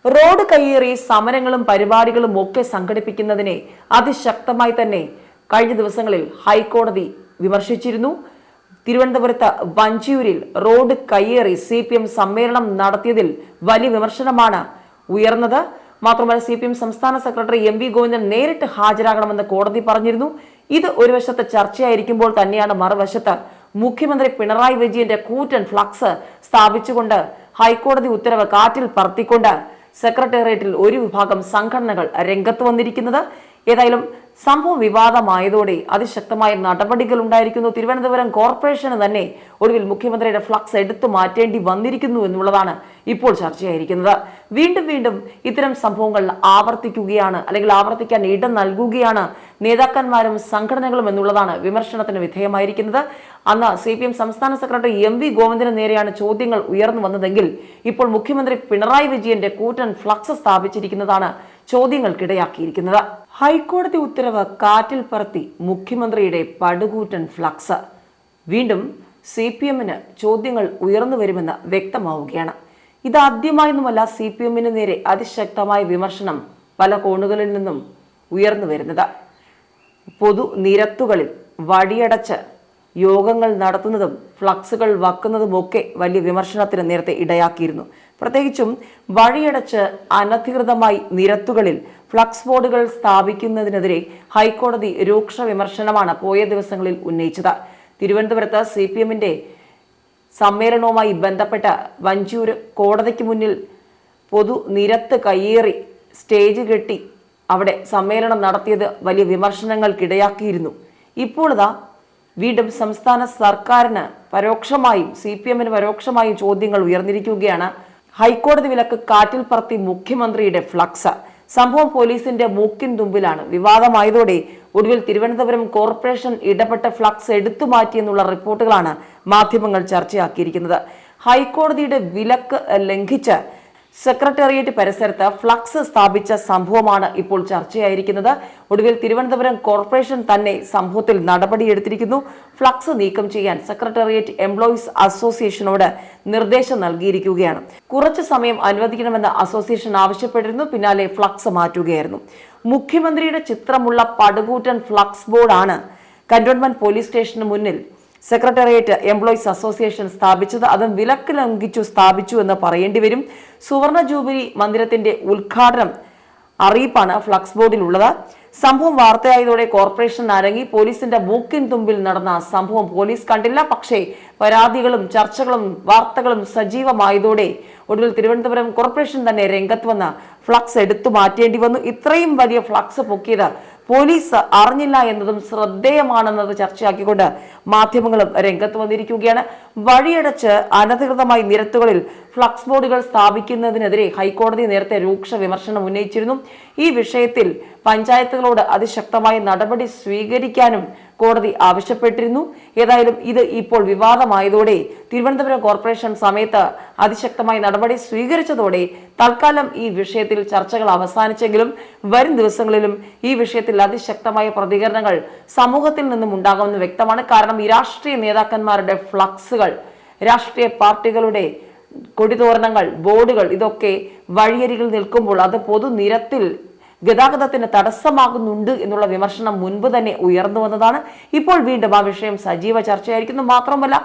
Road കയ്യേറി സമരങ്ങളും പരിപാടികളും ഒക്കെ സംഘടിപ്പിക്കുന്നതിനെ അതിശക്തമായി തന്നെ കഴിഞ്ഞ ദിവസങ്ങളിൽ ഹൈക്കോടതി വിമർശിച്ചിരുന്നു. തിരുവനന്തപുരത്ത് വഞ്ചിയൂരിൽ റോഡ് കയ്യേറി CPM സമ്മേളനം നടത്തിയതിൽ വലിയ വിമർശനമാണ് ഉയർന്നത്. മാത്രമല്ല CPM സംസ്ഥാന സെക്രട്ടറി MV ഗോവിന്ദൻ നേരിട്ട് ഹാജരാകണമെന്ന് കോടതി പറഞ്ഞിരുന്നു. ഇത് ഒരു വശത്ത് ചർച്ചയായിരിക്കുമ്പോൾ തന്നെയാണ് മറുവശത്ത് മുഖ്യമന്ത്രി പിണറായി വിജയന്റെ കൂറ്റൻ ഫ്ലക്സ് സ്ഥാപിച്ചുകൊണ്ട് ഹൈക്കോടതി ഉത്തരവ് കാറ്റിൽ പറത്തിക്കൊണ്ട് സെക്രട്ടേറിയറ്റിൽ ഒരു വിഭാഗം സംഘടനകൾ രംഗത്ത് വന്നിരിക്കുന്നത്. ഏതായാലും സംഭവം വിവാദമായതോടെ അതിശക്തമായ നടപടികൾ ഉണ്ടായിരിക്കുന്നു. തിരുവനന്തപുരം കോർപ്പറേഷന് തന്നെ ഒടുവിൽ മുഖ്യമന്ത്രിയുടെ ഫ്ലക്സ് എടുത്തു മാറ്റേണ്ടി വന്നിരിക്കുന്നു എന്നുള്ളതാണ് ഇപ്പോൾ ചർച്ചയായിരിക്കുന്നത്. വീണ്ടും വീണ്ടും ഇത്തരം സംഭവങ്ങൾ ആവർത്തിക്കുകയാണ്, അല്ലെങ്കിൽ ആവർത്തിക്കാൻ ഇടം നൽകുകയാണ് നേതാക്കന്മാരും സംഘടനകളും എന്നുള്ളതാണ് വിമർശനത്തിന് വിധേയമായിരിക്കുന്നത്. അന്ന് CPM സംസ്ഥാന സെക്രട്ടറി MV ഗോവിന്ദന് നേരെയാണ് ചോദ്യങ്ങൾ ഉയർന്നു വന്നതെങ്കിൽ ഇപ്പോൾ മുഖ്യമന്ത്രി പിണറായി വിജയന്റെ കൂറ്റൻ ഫ്ലക്സ് സ്ഥാപിച്ചിരിക്കുന്നതാണ് ചോദ്യങ്ങൾക്കിടയാക്കിയിരിക്കുന്നത്. ഹൈക്കോടതി ഉത്തരവ് കാറ്റിൽ പറത്തി മുഖ്യമന്ത്രിയുടെ പടുകൂറ്റൻ ഫ്ലക്സ്. വീണ്ടും CPMന് ചോദ്യങ്ങൾ ഉയർന്നു വരുമെന്ന് വ്യക്തമാവുകയാണ്. ഇതാദ്യമായൊന്നുമല്ല CPMന് നേരെ അതിശക്തമായ വിമർശനം പല കോണുകളിൽ നിന്നും ഉയർന്നു വരുന്നത്. പൊതുനിരത്തുകളിൽ വഴിയടച്ച് യോഗങ്ങൾ നടത്തുന്നതും ഫ്ലക്സുകൾ വക്കുന്നതുമൊക്കെ വലിയ വിമർശനത്തിന് നേരത്തെ ഇടയാക്കിയിരുന്നു. പ്രത്യേകിച്ചും വഴിയടച്ച് അനധികൃതമായി നിരത്തുകളിൽ ഫ്ലക്സ് ബോർഡുകൾ സ്ഥാപിക്കുന്നതിനെതിരെ ഹൈക്കോടതി രൂക്ഷ വിമർശനമാണ് പോയ ദിവസങ്ങളിൽ ഉന്നയിച്ചത്. തിരുവനന്തപുരത്ത് CPMന്റെ സമ്മേളനവുമായി ബന്ധപ്പെട്ട വഞ്ചിയൂർ കോടതിക്ക് മുന്നിൽ പൊതുനിരത്ത് കയ്യേറി സ്റ്റേജ് കെട്ടി അവിടെ സമ്മേളനം നടത്തിയത് വലിയ വിമർശനങ്ങൾക്കിടയാക്കിയിരുന്നു. ഇപ്പോൾ ഇതാ വീണ്ടും സംസ്ഥാന സർക്കാരിന് പരോക്ഷമായും CPMന് പരോക്ഷമായും ചോദ്യങ്ങൾ ഉയർന്നിരിക്കുകയാണ്. ഹൈക്കോടതി വിലക്ക് കാറ്റിൽ പറത്തി മുഖ്യമന്ത്രിയുടെ ഫ്ലക്സ്. സംഭവം പോലീസിന്റെ മൂക്കിൻ തുമ്പിലാണ്. വിവാദമായതോടെ ഒടുവിൽ തിരുവനന്തപുരം കോർപ്പറേഷൻ ഇടപെട്ട ഫ്ലക്സ് എടുത്തു മാറ്റിയെന്നുള്ള റിപ്പോർട്ടുകളാണ് മാധ്യമങ്ങൾ ചർച്ചയാക്കിയിരിക്കുന്നത്. ഹൈക്കോടതിയുടെ വിലക്ക് ലംഘിച്ച് സെക്രട്ടേറിയറ്റ് പരിസരത്ത് ഫ്ലക്സ് സ്ഥാപിച്ച സംഭവമാണ് ഇപ്പോൾ ചർച്ചയായിരിക്കുന്നത്. ഒടുവിൽ തിരുവനന്തപുരം കോർപ്പറേഷൻ തന്നെ സംഭവത്തിൽ നടപടിയെടുത്തിരിക്കുന്നു. ഫ്ലക്സ് നീക്കം ചെയ്യാൻ സെക്രട്ടേറിയറ്റ് എംപ്ലോയീസ് അസോസിയേഷനോട് നിർദ്ദേശം നൽകിയിരിക്കുകയാണ്. കുറച്ചു സമയം അനുവദിക്കണമെന്ന് അസോസിയേഷൻ ആവശ്യപ്പെട്ടിരുന്നു. പിന്നാലെ ഫ്ലക്സ് മാറ്റുകയായിരുന്നു. മുഖ്യമന്ത്രിയുടെ ചിത്രമുള്ള പടുകൂറ്റൻ ഫ്ലക്സ് ബോർഡാണ് കന്റോൺമെന്റ് പോലീസ് സ്റ്റേഷന് മുന്നിൽ സെക്രട്ടേറിയറ്റ് എംപ്ലോയീസ് അസോസിയേഷൻ സ്ഥാപിച്ചത്. അതും വിലക്ക് ലംഘിച്ചു സ്ഥാപിച്ചു എന്ന് പറയേണ്ടി വരും. സുവർണ ജൂബിലി മന്ദിരത്തിന്റെ ഉദ്ഘാടനം അറിയിപ്പാണ് ഫ്ലക്സ് ബോർഡിൽ ഉള്ളത്. സംഭവം വാർത്തയായതോടെ കോർപ്പറേഷൻ അരങ്ങി. പോലീസിന്റെ മൂക്കിൻ തുമ്പിൽ നടന്ന സംഭവം പോലീസ് കണ്ടില്ല. പക്ഷേ പരാതികളും ചർച്ചകളും വാർത്തകളും സജീവമായതോടെ ഒടുവിൽ തിരുവനന്തപുരം കോർപ്പറേഷൻ തന്നെ രംഗത്ത് വന്ന് ഫ്ലക്സ് എടുത്തു മാറ്റേണ്ടി വന്നു. ഇത്രയും വലിയ ഫ്ലക്സ് പൊക്കിയത് പോലീസ് അറിഞ്ഞില്ല എന്നതും ശ്രദ്ധേയമാണെന്നത് ചർച്ചയാക്കിക്കൊണ്ട് മാധ്യമങ്ങളും രംഗത്ത് വന്നിരിക്കുകയാണ്. വഴിയടച്ച് അനധികൃതമായി നിരത്തുകളിൽ ഫ്ലക്സ് ബോർഡുകൾ സ്ഥാപിക്കുന്നതിനെതിരെ ഹൈക്കോടതി നേരത്തെ രൂക്ഷ വിമർശനം ഉന്നയിച്ചിരുന്നു. ഈ വിഷയത്തിൽ പഞ്ചായത്തുകളോട് അതിശക്തമായ നടപടി സ്വീകരിക്കാനും കോടതി ആവശ്യപ്പെട്ടിരുന്നു. ഏതായാലും ഇത് ഇപ്പോൾ വിവാദമായതോടെ തിരുവനന്തപുരം കോർപ്പറേഷൻ സമയത്ത് അതിശക്തമായ നടപടി സ്വീകരിച്ചതോടെ തൽക്കാലം ഈ വിഷയത്തിൽ ചർച്ചകൾ അവസാനിച്ചെങ്കിലും വരും ദിവസങ്ങളിലും ഈ വിഷയത്തിൽ അതിശക്തമായ പ്രതികരണങ്ങൾ സമൂഹത്തിൽ നിന്നും ഉണ്ടാകുമെന്ന് വ്യക്തമാണ്. കാരണം ഈ രാഷ്ട്രീയ നേതാക്കന്മാരുടെ ഫ്ലക്സുകൾ, രാഷ്ട്രീയ പാർട്ടികളുടെ കൊടിതോരണങ്ങൾ, ബോർഡുകൾ ഇതൊക്കെ വഴിയരികിൽ നിൽക്കുമ്പോൾ അത് പൊതുനിരത്തിൽ ഗതാഗതത്തിന് തടസ്സമാകുന്നുണ്ട് എന്നുള്ള വിമർശനം മുൻപ് തന്നെ ഉയർന്നു വന്നതാണ്. ഇപ്പോൾ വീണ്ടും ആ വിഷയം സജീവ ചർച്ചയായിരിക്കുന്നു. മാത്രമല്ല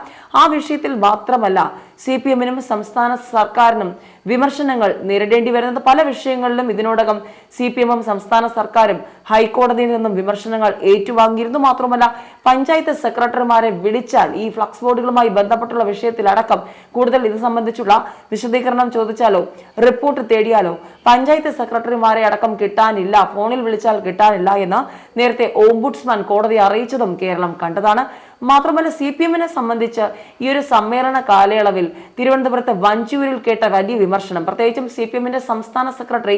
ആ വിഷയത്തിൽ മാത്രമല്ല CPMനും സംസ്ഥാന സർക്കാരിനും വിമർശനങ്ങൾ നേരിടേണ്ടി വരുന്നത്. പല വിഷയങ്ങളിലും ഇതിനോടകം CPMും സംസ്ഥാന സർക്കാരും ഹൈക്കോടതിയിൽ നിന്നും വിമർശനങ്ങൾ ഏറ്റുവാങ്ങിയിരുന്നു. മാത്രമല്ല പഞ്ചായത്ത് സെക്രട്ടറിമാരെ വിളിച്ചാൽ ഈ ഫ്ലക്സ് ബോർഡുകളുമായി ബന്ധപ്പെട്ടുള്ള വിഷയത്തിലടക്കം കൂടുതൽ ഇത് സംബന്ധിച്ചുള്ള വിശദീകരണം ചോദിച്ചാലോ റിപ്പോർട്ട് തേടിയാലോ പഞ്ചായത്ത് സെക്രട്ടറിമാരെ അടക്കം കിട്ടാനില്ല, ഫോണിൽ വിളിച്ചാൽ കിട്ടാനില്ല എന്ന് നേരത്തെ ഓംബുഡ്സ്മാൻ കോടതി അറിയിച്ചതും കേരളം കണ്ടതാണ്. മാത്രമല്ല CPMനെ സംബന്ധിച്ച് ഈ ഒരു സമ്മേളന കാലയളവിൽ തിരുവനന്തപുരത്ത് വഞ്ചിയൂരിൽ കേട്ട വലിയ വിമർശനം, പ്രത്യേകിച്ചും CPMന്റെ സംസ്ഥാന സെക്രട്ടറി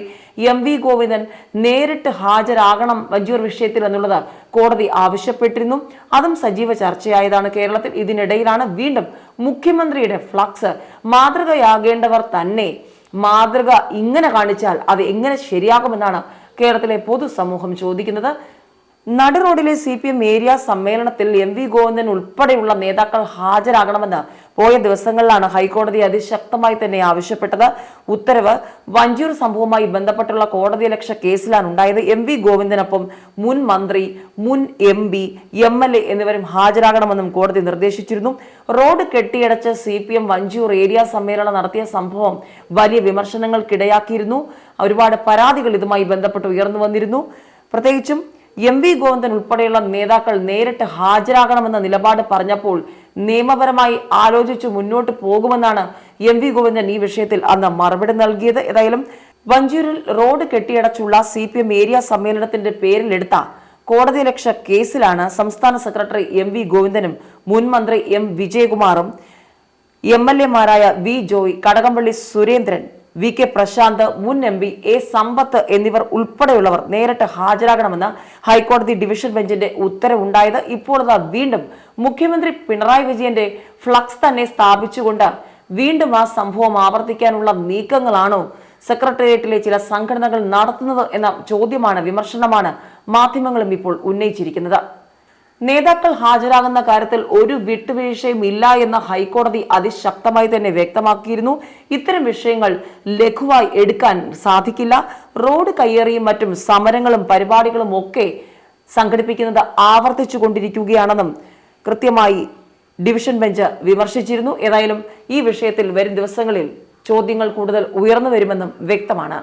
MV ഗോവിന്ദൻ നേരിട്ട് ഹാജരാകണം വഞ്ചിയൂർ വിഷയത്തിൽ എന്നുള്ളത് കോടതി ആവശ്യപ്പെട്ടിരുന്നു. അതും സജീവ ചർച്ചയായതാണ് കേരളത്തിൽ. ഇതിനിടയിലാണ് വീണ്ടും മുഖ്യമന്ത്രിയുടെ ഫ്ലക്സ്. മാതൃകയാകേണ്ടവർ തന്നെ മാതൃക ഇങ്ങനെ കാണിച്ചാൽ അത് എങ്ങനെ ശരിയാകുമെന്നാണ് കേരളത്തിലെ പൊതുസമൂഹം ചോദിക്കുന്നത്. നടുറോഡിലെ CPM ഏരിയ സമ്മേളനത്തിൽ MV ഗോവിന്ദൻ ഉൾപ്പെടെയുള്ള നേതാക്കൾ ഹാജരാകണമെന്ന് പോയ ദിവസങ്ങളിലാണ് ഹൈക്കോടതി അതിശക്തമായി തന്നെ ആവശ്യപ്പെട്ടത്. ഉത്തരവ് വഞ്ചൂർ സംഭവവുമായി ബന്ധപ്പെട്ടുള്ള കോടതിയലക്ഷ്യ കേസിലാണ് ഉണ്ടായത്. MV ഗോവിന്ദനൊപ്പം മുൻ മന്ത്രി, മുൻ MP, MLA എന്നിവരും ഹാജരാകണമെന്നും കോടതി നിർദ്ദേശിച്ചിരുന്നു. റോഡ് കെട്ടിയടച്ച് CPM വഞ്ചൂർ ഏരിയ സമ്മേളനം നടത്തിയ സംഭവം വലിയ വിമർശനങ്ങൾക്കിടയാക്കിയിരുന്നു. ഒരുപാട് പരാതികൾ ഇതുമായി ബന്ധപ്പെട്ട് ഉയർന്നു വന്നിരുന്നു. പ്രത്യേകിച്ചും MV ഗോവിന്ദൻ ഉൾപ്പെടെയുള്ള നേതാക്കൾ നേരിട്ട് ഹാജരാകണമെന്ന നിലപാട് പറഞ്ഞപ്പോൾ നിയമപരമായി ആലോചിച്ച് മുന്നോട്ട് പോകുമെന്നാണ് MV ഗോവിന്ദൻ ഈ വിഷയത്തിൽ അന്ന് മറുപടി നൽകിയത്. ഏതായാലും വഞ്ചൂരിൽ റോഡ് കെട്ടിയടച്ചുള്ള CPM ഏരിയ സമ്മേളനത്തിന്റെ പേരിലെടുത്ത കോടതിയലക്ഷ്യ കേസിലാണ് സംസ്ഥാന സെക്രട്ടറി MV ഗോവിന്ദനും മുൻ മന്ത്രി M വിജയകുമാറും MLA മാരായ V ജോയ്, കടകംപള്ളി സുരേന്ദ്രൻ, VK പ്രശാന്ത്, മുൻ MP A സമ്പത്ത് എന്നിവർ ഉൾപ്പെടെയുള്ളവർ നേരിട്ട് ഹാജരാകണമെന്ന് ഹൈക്കോടതി ഡിവിഷൻ ബെഞ്ചിന്റെ ഉത്തരവുണ്ടായത്. ഇപ്പോൾ വീണ്ടും മുഖ്യമന്ത്രി പിണറായി വിജയന്റെ ഫ്ലക്സ് തന്നെ സ്ഥാപിച്ചുകൊണ്ട് വീണ്ടും ആ സംഭവം ആവർത്തിക്കാനുള്ള നീക്കങ്ങളാണോ സെക്രട്ടേറിയറ്റിലെ ചില സംഘടനകൾ നടത്തുന്നത് എന്ന ചോദ്യമാണ്, വിമർശനമാണ് മാധ്യമങ്ങളും ഇപ്പോൾ ഉന്നയിച്ചിരിക്കുന്നത്. നേതാക്കൾ ഹാജരാകുന്ന കാര്യത്തിൽ ഒരു വിട്ടുവീഴ്ചയും ഇല്ല എന്ന് ഹൈക്കോടതി അതിശക്തമായി തന്നെ വ്യക്തമാക്കിയിരുന്നു. ഇത്തരം വിഷയങ്ങൾ ലഘുവായി എടുക്കാൻ സാധിക്കില്ല. റോഡ് കയ്യേറിയും മറ്റും സമരങ്ങളും പരിപാടികളും ഒക്കെ സംഘടിപ്പിക്കുന്നത് ആവർത്തിച്ചു കൊണ്ടിരിക്കുകയാണെന്നും കൃത്യമായി ഡിവിഷൻ ബെഞ്ച് വിമർശിച്ചിരുന്നു. ഏതായാലും ഈ വിഷയത്തിൽ വരും ദിവസങ്ങളിൽ ചോദ്യങ്ങൾ കൂടുതൽ ഉയർന്നു വരുമെന്നും വ്യക്തമാണ്.